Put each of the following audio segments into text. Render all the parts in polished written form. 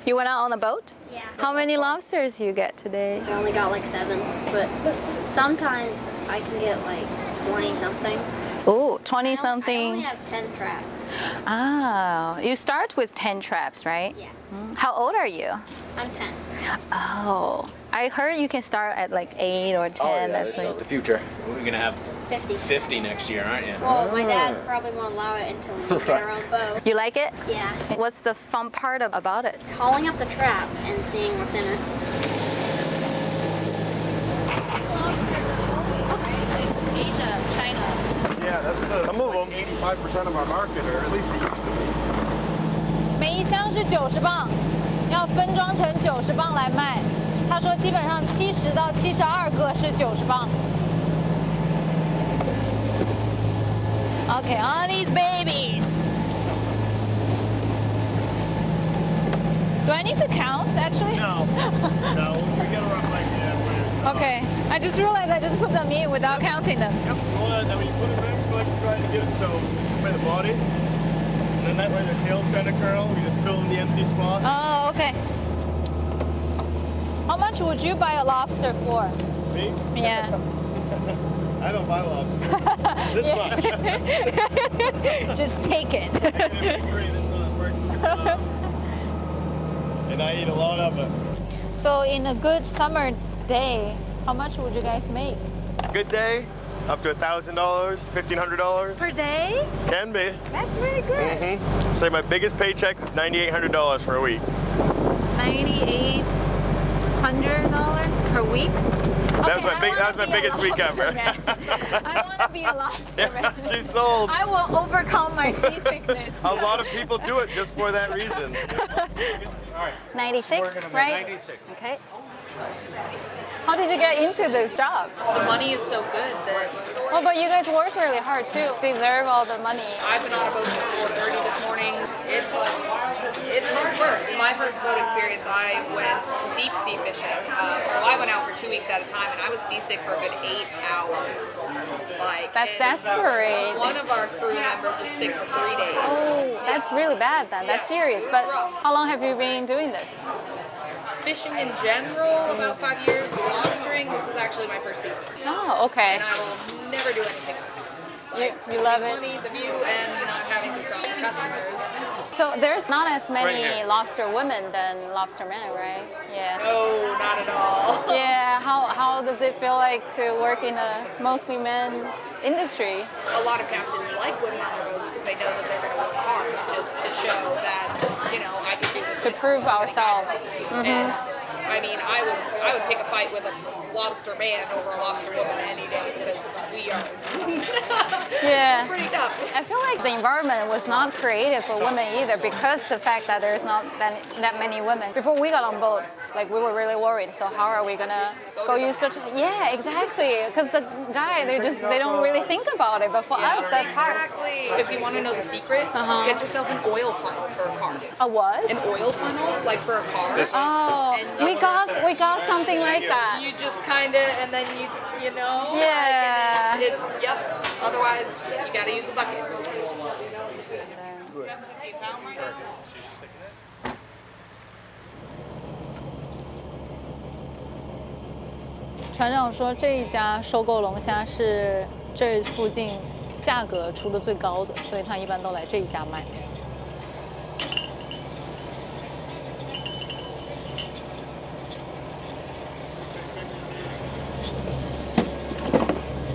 You went out on a boat? Yeah. How many lobsters you get today? I only got like 7, but sometimes I can get like 20 something. Oh, 20 I something. only have 10 traps. Ah, you start with 10 traps, right? Yeah. How old are you? I'm 10. Oh, I heard you can start at like 8 or 10. Oh, yeah, That's that's like... the future. We're going to have 50. 50 next year, aren't you? Well, my dad probably won't allow it until we get our own boat. You like it? Yeah. What's the fun part about it? Calling up the trap and seeing what's in it. Asia, China. Yeah, that's some of them, 85% of our market, or at least it used to be. 每一箱是90磅，要分装成90磅来卖。他说基本上70到72个是90磅。Okay, on these babies. Do I need to count actually? No, we get a rough idea. Okay, I just realized I just put them in without counting them. Yep, well, then we put it in, like trying to get it so by the body. And then that way their tails kind of curl, we just fill in the empty spots. Oh, okay. How much would you buy a lobster for? Me? Yeah. I don't buy lobster. This much. Just take it. This one works enough. And I eat a lot of it. So in a good summer day, how much would you guys make? Good day, up to $1,000, $1,500. Per day? Can be. That's really good. Say my biggest paycheck is $9,800 for a week. $9,800 per week? That was my biggest week ever. I want to be a lobster man. She's sold. I will overcome my seasickness. A lot of people do it just for that reason. 96, right? 96. Okay. How did you get into this job? The money is so good that Well, but you guys work really hard too. Deserve all the money. I've been on a boat since 4:30 this morning. It's hard work. My first boat experience, I went deep sea fishing. So I went out for 2 weeks at a time, and I was seasick for a good 8 hours. That's desperate. One of our crew members was sick for 3 days. Oh, that's really bad then. That's serious. It was But rough. how long have you been doing this? Fishing in general, about 5 years. Lobstering, this is actually my first season. Oh, okay. And I will never do anything else. You love it? Money, the view, and not having to talk to customers. So there's not as many here. lobster women than lobster men, right? Yeah. No, not at all. Yeah. How does it feel like to work in a mostly men industry? A lot of captains like women on their boats because they know that they're going to work hard just to show that, I can do this. To just prove as well as ourselves. anyone else. And I mean, I would pick a fight with a lobster man over a lobster woman any day because we are Yeah. pretty tough. I feel like the environment was not created for women either because the fact that there's not that many women. Before we got on boat, we were really worried. So how are we gonna go use the? Yeah, exactly. Because the guy, they don't really think about it. But for us, that's hard. Exactly. If you want to know the secret, get yourself an oil funnel for a car. A what? An oil funnel, like for a car. Oh, And we got something like that. You just kind of, and then you know. Yeah. Like, it's yep. Otherwise, you gotta use a bucket. 船长说，这一家收购龙虾是这附近价格出的最高的，所以他一般都来这一家买。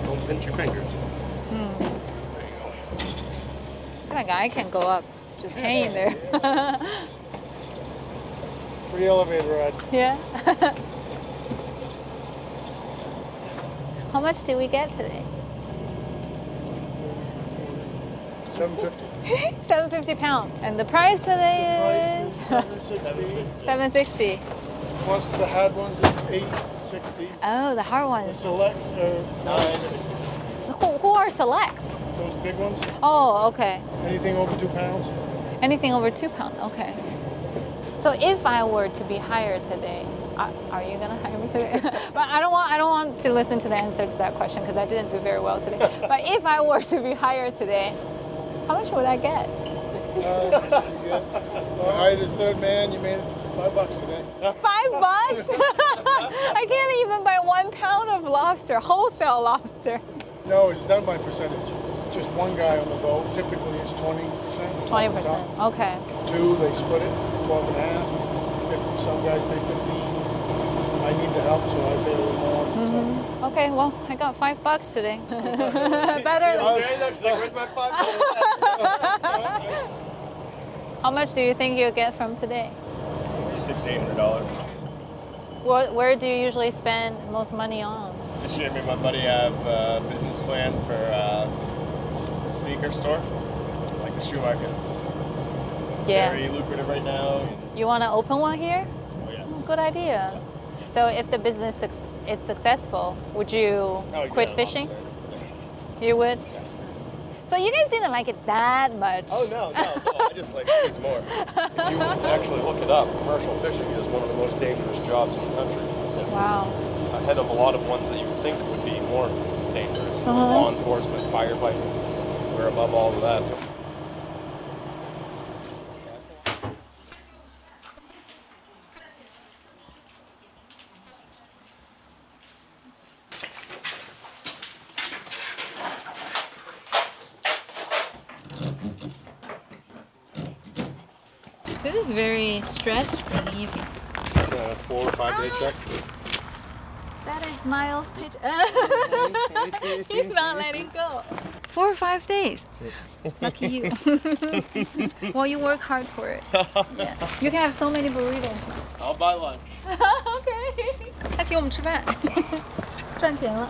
Don't pinch your fingers. That guy can go up, just hanging there. Free elevator ride. Yeah. How much did we get today? $7.50. £7.50. And the price today is $7.60. $7.60. Plus the hard ones is $8.60. Oh, the hard The ones. selects are $9.60. Who are selects? Those big ones, Oh, okay. anything over 2 pounds. Anything over 2 pounds. Okay. So if I were to be hired today, are you gonna hire me today? But I don't want to listen to the answer to that question because I didn't do very well today. But if I were to be hired today, how much would I get? You hired as third man, you made $5 today. $5? I can't even buy 1 pound of lobster, wholesale lobster. No, it's done by percentage. Just one guy on the boat. Typically, it's 20%. 20%. Okay. Two, they split it, 12 and a half. Some guys pay 15. I need the help, so I pay a little more. So. Okay, well, I got $5 today. Better. She's like, where's my $5? How much do you think you'll get from today? $600 to $800. Where do you usually spend most money on? This year, me and my buddy have a business plan for a sneaker store. Like the shoe market's very lucrative right now. You want to open one here? Oh, yes. Good idea. So if the business is successful, would you quit fishing? You would? Yeah. So you guys didn't like it that much? Oh, no. I just like things more. If you actually look it up, commercial fishing is one of the most dangerous jobs in the country. Wow. Ahead of a lot of ones that you would think would be more dangerous. Law enforcement, firefighting, we're above all of that. This is very stress relieving. It's a 4 or 5 day check. That is Miles' pitch. He's not letting go. 4 or 5 days. Lucky you. Well, you work hard for it. Yeah. You can have so many burritos now. I'll buy lunch. Okay. 他请我们吃饭，赚钱了。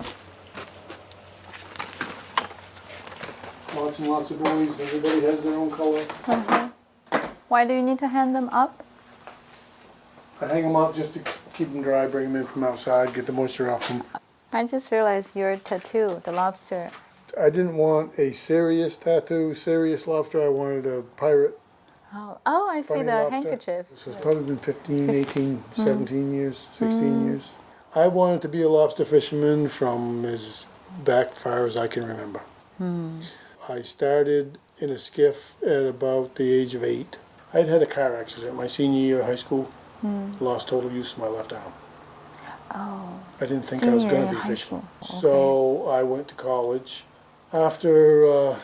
Lots and lots of boys. Everybody has their own color. Why do you need to hang them up? I hang them up just to keep them dry, bring them in from outside, get the moisture off them. I just realized your tattoo, the lobster. I didn't want a serious tattoo, serious lobster. I wanted a pirate. Oh, I see Funny the lobster. handkerchief. So it's probably been 15, 18, 17 years, 16 years. I wanted to be a lobster fisherman from as back far as I can remember. I started in a skiff at about the age of 8. I'd had a car accident my senior year of high school. Lost total use of my left arm. Oh. I didn't think I was going to be high fishing. school. So I went to college. After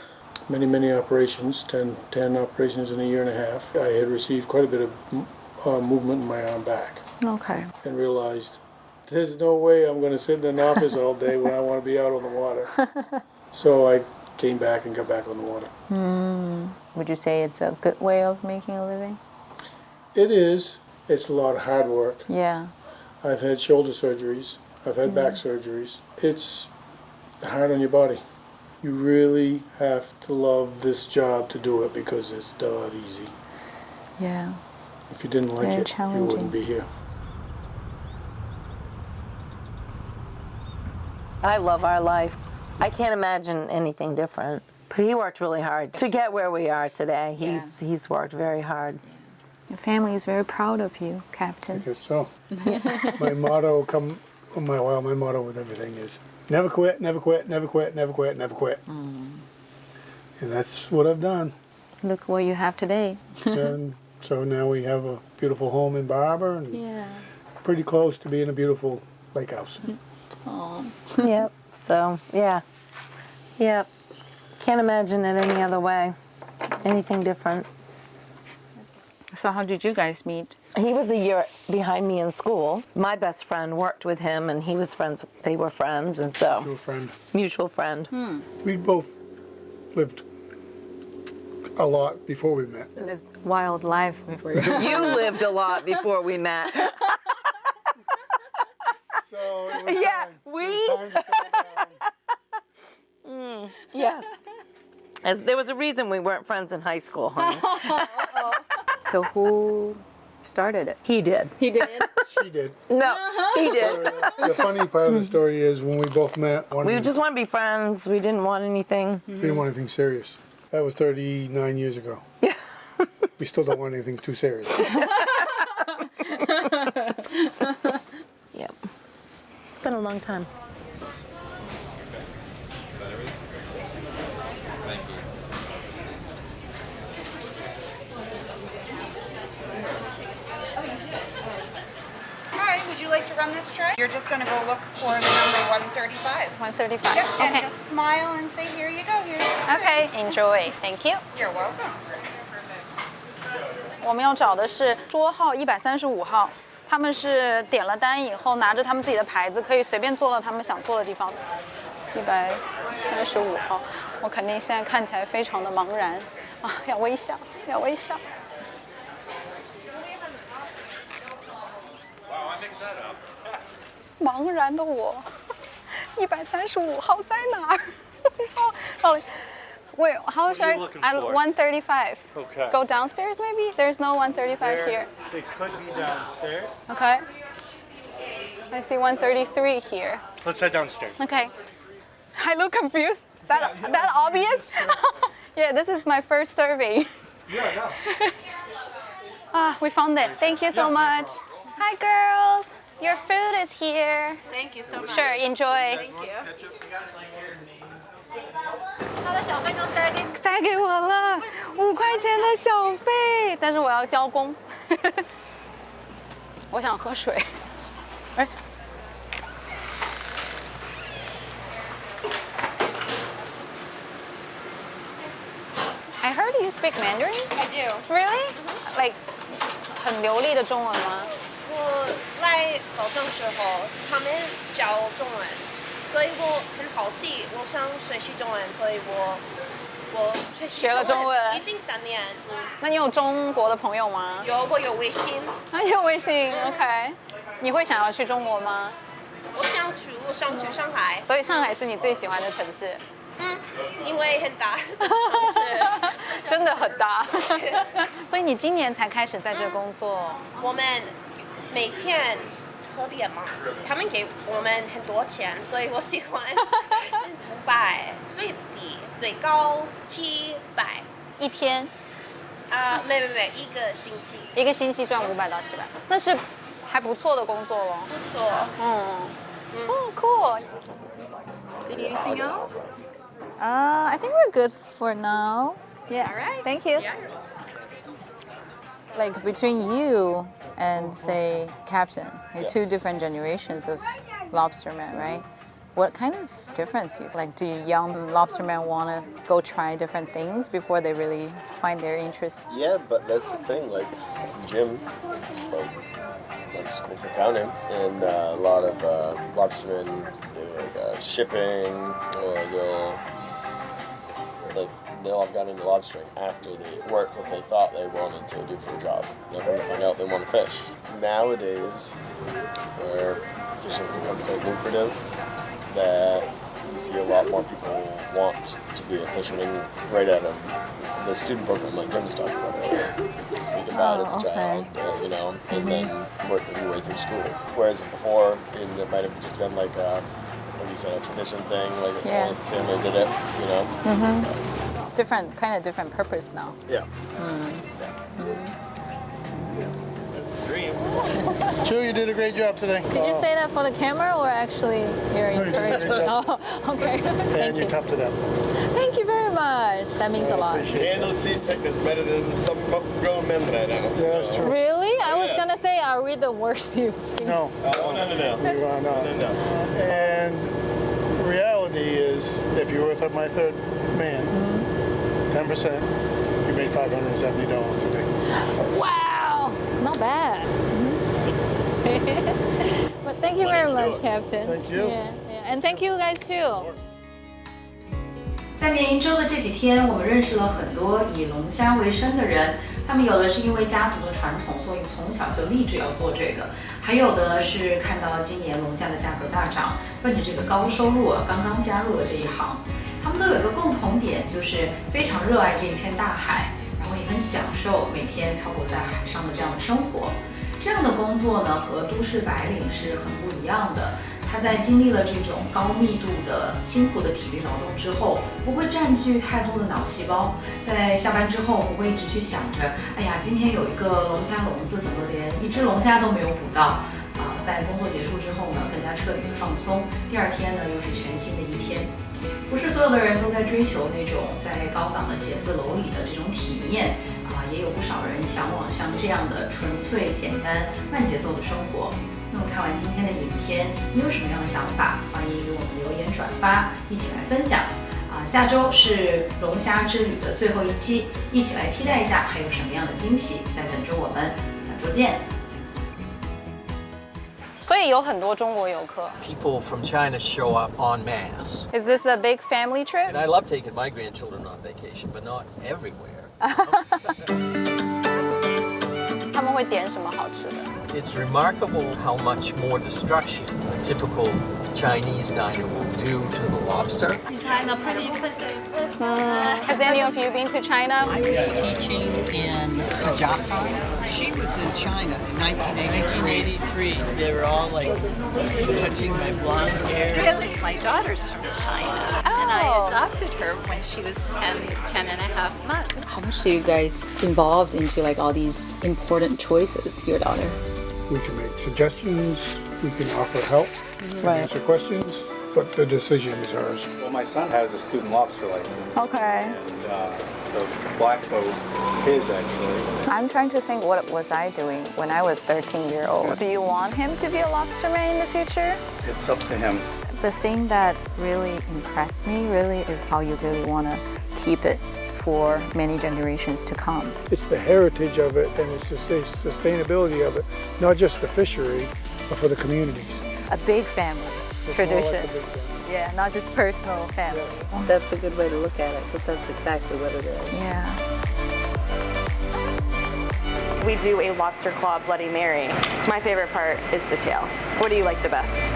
many operations, 10 operations in a year and a half, I had received quite a bit of movement in my arm back. Okay. And realized there's no way I'm going to sit in an office all day when I want to be out on the water. So I came back and got back on the water. Would you say it's a good way of making a living? It is. It's a lot of hard work. Yeah. I've had shoulder surgeries. I've had back surgeries. It's hard on your body. You really have to love this job to do it because it's not easy. Yeah. If you didn't like Very it, you wouldn't be here. I love our life. I can't imagine anything different. But he worked really hard to get where we are today. He's worked very hard. Your family is very proud of you, I Captain. guess so. My motto my motto with everything is never quit, never quit, never quit, never quit, never quit. And that's what I've done. Look what you have today. And so now we have a beautiful home in Bar Harbor and pretty close to being a beautiful lake house. Yep. So, yeah. Yep. Can't imagine it any other way. Anything different. So how did you guys meet? He was a year behind me in school. My best friend worked with him, and he was friends. They were friends, and so Your friend. mutual friend. We both lived a lot before we met. Lived wild life before you. You lived a lot before we met. So it was Yeah, time. we. It was time to settle down. Yes. As there was a reason we weren't friends in high school, honey. So who started it? He did. He did. She did. No, he did. The funny part of the story is when we both met, We just want to be friends. We didn't want anything. we didn't want anything serious. That was 39 years ago. Yeah. We still don't want anything too serious. Yep. Been a long time. Thank you. like to run this tray? You're just going to go look for the number 135. 135. Yep, and Okay. just smile and say, here you go, here's your tray. Okay. Enjoy. Thank you. You're welcome. 我们要找的是桌号135号，他们是点了单以后拿着他们自己的牌子，可以随便坐到他们想坐的地方。135号，我肯定现在看起来非常的茫然啊，要微笑，要微笑。茫然的我，135号在哪儿？到底 Wait, how should I? 135. Okay. Go downstairs, maybe? There's no 135 here. They could be downstairs. Okay. I see 133 here. Let's head downstairs. Okay. I look confused. That obvious? Yeah, this is my first survey. Yeah. We found it. Thank you so much. Hi, girls. Your food is here. Thank you so much. Sure, enjoy. Thank you. 他的小费就塞给我了，5块钱的小费，但是我要交工。我想喝水。哎。I heard you speak Mandarin. I do. Really? Like 很流利的中文吗？我来高中时候，他们教中文，所以我很好奇，我想学习中文，所以我学了中文，已经3年。那你有中国的朋友吗？有，我有微信。有微信 ，OK。你会想要去中国吗？我想去上海。所以上海是你最喜欢的城市？因为很大城市，真的很大。所以你今年才开始在这工作？我们每天特别忙，他们给我们很多钱，所以我喜欢500，最低最高700。一天？没，一个星期。一个星期赚500到700，那是还不错的工作咯。不错。Cool. Did you anything else? I think we're good for now. Yeah. All right. Thank you. Yeah. Like between you and say Captain, like two different generations of lobstermen, right? What kind of difference do you like? Do young lobstermen want to go try different things before they really find their interest? Yeah, but that's the thing. Like, it's a gym, like school for accounting, and a lot of lobstermen do like shipping, or they'll have gotten into lobstering after the work that they thought they wanted to do for a job. They're going to find out they want to fish. Nowadays, where fishing becomes so lucrative, that you see a lot more people want to be a fisherman right out of the student program, like Jim was talking about earlier. You can buy it as a child, and then work your way through school. Whereas before, it might have just been like you said, a tradition thing, like the family did it, Different purpose now. Yeah. Joe, you did a great job today. Did you say that for the camera or actually you're encouraged? Oh, okay. And you're tough to death. Thank you very much. That means a lot. Handle seasickness better than some grown men right now. Yeah, that's true. Really? I was gonna say, are we the worst you've seen? No. No. You are not. And reality is, if you're with my third man, 10%, you made $570 today. Wow, not bad. But thank you very much, Captain. Thank you. Yeah. And thank you guys too. 在缅因州的这几天，我们认识了很多以龙虾为生的人。他们有的是因为家族的传统，所以从小就立志要做这个；还有的是看到今年龙虾的价格大涨，奔着这个高收入刚刚加入了这一行。他们都有一个共同点，就是非常热爱这一片大海，然后也很享受每天漂泊在海上的这样的生活。这样的工作呢，和都市白领是很不一样的。他在经历了这种高密度的辛苦的体力劳动之后，不会占据太多的脑细胞，在下班之后不会一直去想着，哎呀，今天有一个龙虾笼子，怎么连一只龙虾都没有捕到？在工作结束之后呢，更加彻底的放松，第二天呢又是全新的一天。不是所有的人都在追求那种在高档的写字楼里的这种体面也有不少人向往像这样的纯粹、简单、慢节奏的生活。那么看完今天的影片，你有什么样的想法？欢迎给我们留言转发，一起来分享。下周是龙虾之旅的最后一期，一起来期待一下还有什么样的惊喜在等着我们。下周见。所以有很多中国游客。People from China show up en masse. Is this a big family trip? And I love taking my grandchildren on vacation, but not everywhere. 他们会点什么好吃的？ It's remarkable how much more destruction a typical Chinese diner will do to the lobster. Has any of you been to China? I was teaching in Sajaka. She was in China in 1983. They were all like touching my blonde hair. Really? My daughter's from China. And I adopted her when she was 10 and a half months. How much do you guys involved into like all these important choices, your daughter? We can make suggestions, we can offer help, answer questions, but the decision is ours. Well, my son has a student lobster license. Okay. And the black boat is his, actually. I'm trying to think, what was I doing when I was 13-year-old? Do you want him to be a lobsterman in the future? It's up to him. The thing that really impressed me really is how you really want to keep it for many generations to come. It's the heritage of it and it's the sustainability of it, not just the fishery, but for the communities. A big family It's tradition. more like a big family. Yeah, not just personal family. That's a good way to look at it because that's exactly what it is. Yeah. We do a lobster claw Bloody Mary. My favorite part is the tail. What do you like the best?